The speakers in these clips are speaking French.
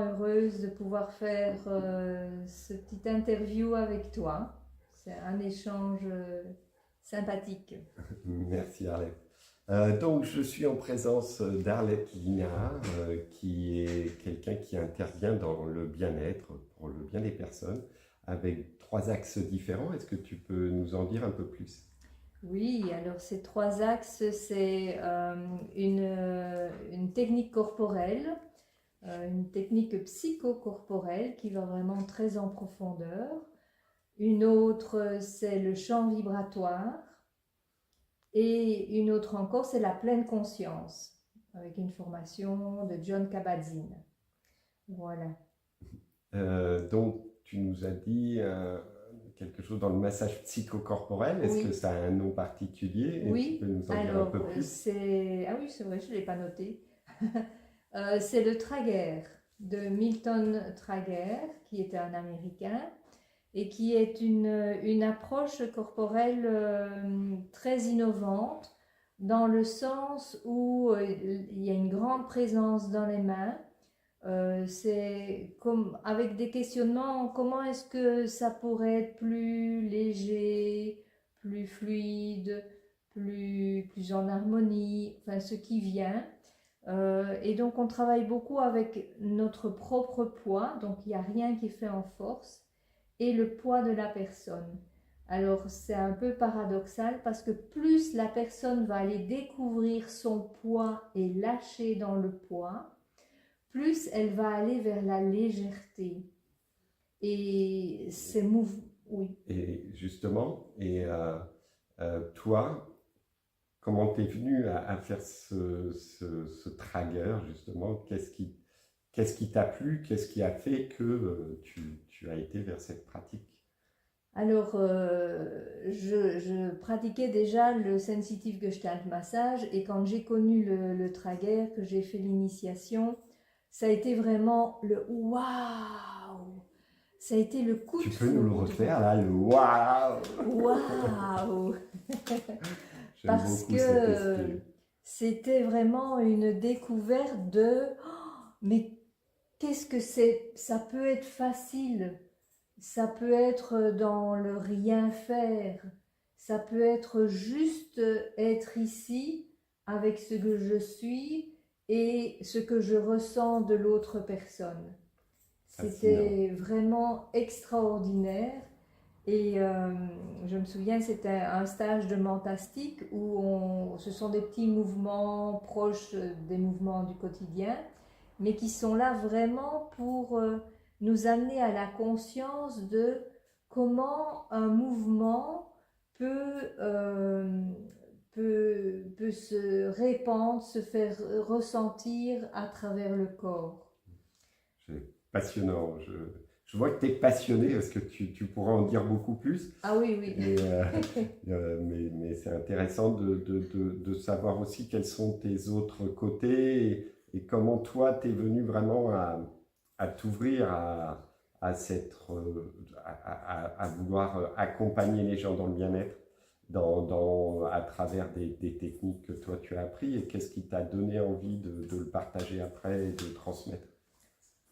Heureuse de pouvoir faire ce petit interview avec toi. C'est un échange sympathique. Merci Arlette. Donc je suis en présence d'Arlette Linard, qui est quelqu'un qui intervient dans le bien-être, pour le bien des personnes, avec trois axes différents. Est-ce que tu peux nous en dire un peu plus? Oui, alors ces trois axes, c'est une technique corporelle, une technique psychocorporelle qui va vraiment très en profondeur. Une autre, c'est le champ vibratoire. Et une autre encore, c'est la pleine conscience, avec une formation de John Kabat-Zinn. Voilà. Donc tu nous as dit quelque chose dans le massage psychocorporel. Est-ce que Oui, ça a un nom particulier et tu oui. peux nous en dire un Alors, peu plus? c'est... Ah oui, c'est vrai, je ne l'ai pas noté. C'est le Trager de Milton Trager, qui était un Américain, et qui est une approche corporelle très innovante, dans le sens où il y a une grande présence dans les mains. C'est comme avec des questionnements, comment est-ce que ça pourrait être plus léger, plus fluide, plus en harmonie, enfin ce qui vient. Et donc on travaille beaucoup avec notre propre poids, donc il n'y a rien qui est fait en force, et le poids de la personne. Alors c'est un peu paradoxal parce que plus la personne va aller découvrir son poids et lâcher dans le poids, plus elle va aller vers la légèreté. Et ces mouvements, oui. Et justement, toi, comment t'es venu à faire ce trager, justement? Qu'est-ce qui t'a plu? Qu'est-ce qui a fait que tu as été vers cette pratique? Alors, je pratiquais déjà le Sensitive Gestalt Massage et quand j'ai connu le Trager, que j'ai fait l'initiation, ça a été vraiment le waouh! Ça a été le coup Tu de peux nous le foudre. refaire là, le waouh! Waouh! J'aime Parce beaucoup cet que esprit. c'était vraiment une découverte de mais qu'est-ce que c'est? Ça peut être facile, ça peut être dans le rien faire, ça peut être juste être ici avec ce que je suis et ce que je ressens de l'autre personne. Fascinant. C'était vraiment extraordinaire. Et je me souviens, c'était un stage de mentastique où ce sont des petits mouvements proches des mouvements du quotidien, mais qui sont là vraiment pour nous amener à la conscience de comment un mouvement peut se répandre, se faire ressentir à travers le corps. C'est passionnant. Je vois que tu es passionné parce que tu pourras en dire beaucoup plus. Ah oui, oui. Et, mais c'est intéressant de savoir aussi quels sont tes autres côtés et comment toi, tu es venu vraiment à t'ouvrir à vouloir accompagner les gens dans le bien-être à travers des techniques que toi tu as appris et qu'est-ce qui t'a donné envie de le partager après et de le transmettre.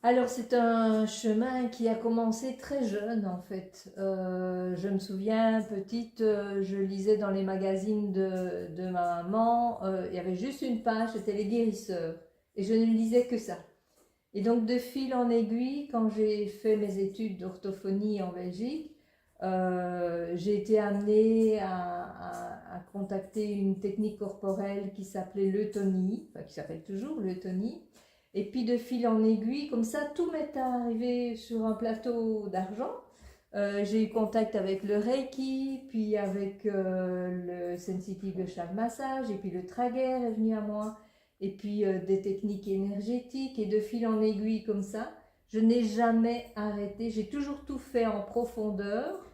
Alors c'est un chemin qui a commencé très jeune en fait. Je me souviens, petite, je lisais dans les magazines de ma maman, il y avait juste une page, c'était les guérisseurs. Et je ne lisais que ça. Et donc de fil en aiguille, quand j'ai fait mes études d'orthophonie en Belgique, j'ai été amenée à contacter une technique corporelle qui s'appelait l'eutonie, enfin qui s'appelle toujours l'eutonie. Et puis de fil en aiguille, comme ça, tout m'est arrivé sur un plateau d'argent. J'ai eu contact avec le Reiki, puis avec le Sensitive Gestalt Massage, et puis le Trager est venu à moi, et puis des techniques énergétiques, et de fil en aiguille comme ça. Je n'ai jamais arrêté, j'ai toujours tout fait en profondeur,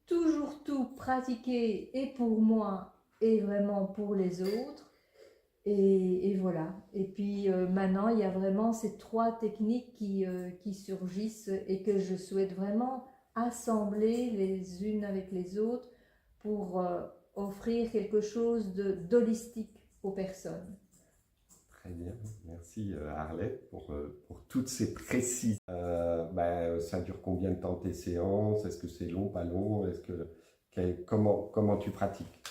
toujours tout pratiqué et pour moi et vraiment pour les autres. Et voilà. Et puis maintenant, il y a vraiment ces trois techniques qui surgissent et que je souhaite vraiment assembler les unes avec les autres pour offrir quelque chose d'holistique aux personnes. Très bien, merci Arlette pour toutes ces précisions. Ça dure combien de temps tes séances? Est-ce que c'est long, pas long? Comment tu pratiques?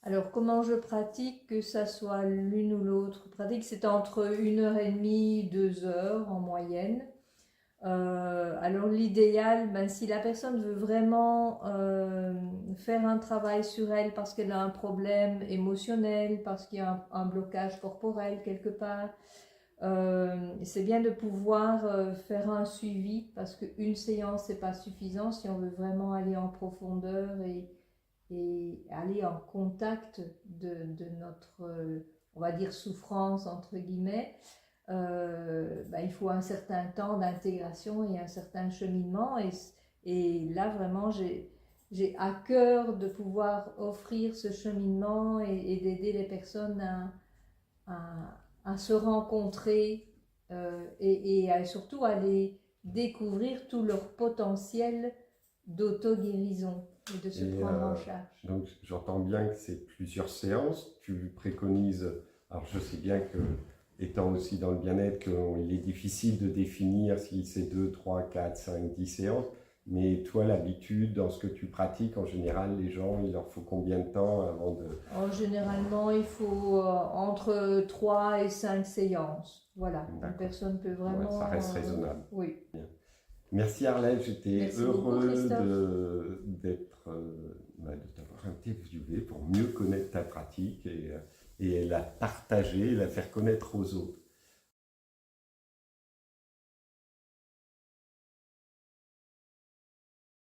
Alors, comment je pratique, que ça soit l'une ou l'autre pratique, c'est entre 1h30, 2 heures en moyenne. Alors l'idéal, si la personne veut vraiment faire un travail sur elle parce qu'elle a un problème émotionnel, parce qu'il y a un blocage corporel quelque part, c'est bien de pouvoir faire un suivi parce qu'une séance c'est pas suffisant si on veut vraiment aller en profondeur et aller en contact de notre, on va dire, souffrance entre guillemets. Il faut un certain temps d'intégration et un certain cheminement. Et là, vraiment, j'ai à cœur de pouvoir offrir ce cheminement et d'aider les personnes à se rencontrer et surtout à les découvrir tout leur potentiel d'auto-guérison et de se prendre en charge. Donc, j'entends bien que c'est plusieurs séances. Tu préconises, alors je sais bien que étant aussi dans le bien-être, qu'il est difficile de définir si c'est 2, 3, 4, 5, 10 séances. Mais toi, l'habitude, dans ce que tu pratiques, en général, les gens, il leur faut combien de temps avant de... Généralement, il faut entre 3 et 5 séances. Voilà, une personne peut vraiment... Ouais, ça reste raisonnable. Oui. Bien. Merci Arlette, j'étais heureux de t'avoir interviewé pour mieux connaître ta pratique et la partager, la faire connaître aux autres.